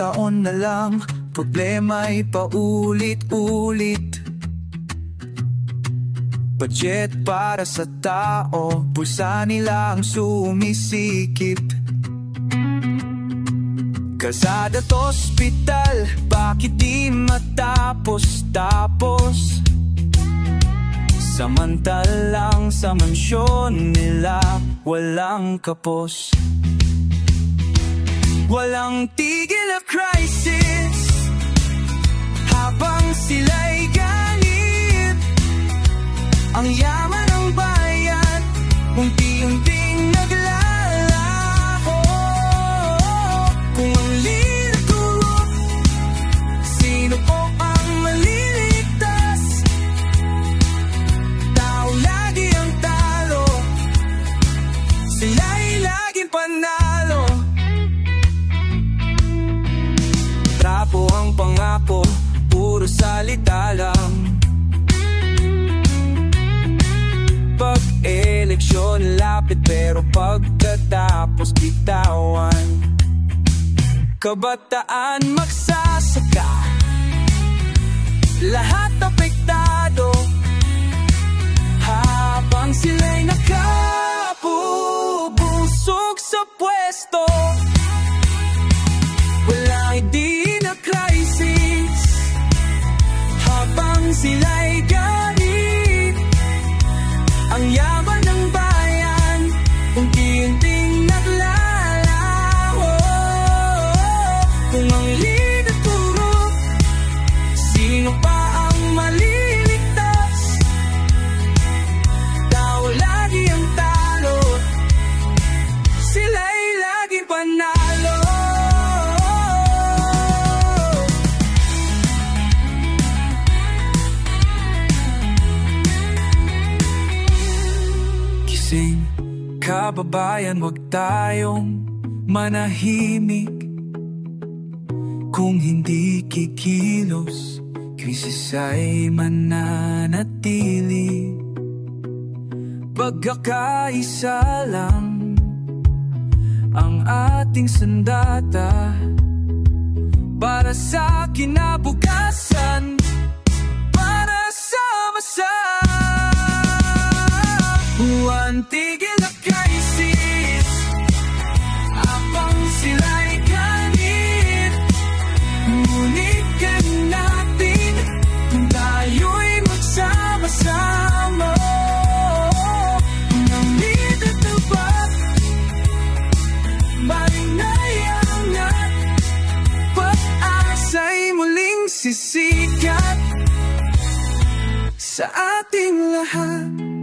taon na lang, problema'y paulit-ulit. Budget para sa tao, bulsa nilang sumisikip. Kalsada at ospital, bakit di matapos-tapos? Samantalang sa mansyon nila, walang kapos. Walang tigil na crisis, habang sila'y ganit. Ang yaman ng bayan, unti-unting naglalaho. Kung ang liit kurot, sino po ang maliligtas? Tao lagi ang talo, sila'y laging panalo. Trapo ang pangako, puro salita lang. Pag-eleksyon lapit pero pagkatapos bitawan. Kabataan magsasaka, lahat apektado. Habang sila'y nakapupusok sa pwesto, walang hindi na crisis. Habang sila'y ganit, ang yaman ng bayan, unti-unting naglalaho. Kung ang liit puro, sino pa ang maliligtas? Tao lagi ang talo, sila'y laging panalo. Kababayan, wag tayong manahimik. Kung hindi kikilos, krisis ay mananatili. Pagkakaisa lang ang ating sandata para sa kinabukasan, para sama-sama. Huwag tigil na crisis, habang sila'y ganit. Ngunit natin kung tayo'y magsama-sama. Nang nitatapat, marina'y angat. Pag-asa'y muling sisikat sa ating lahat.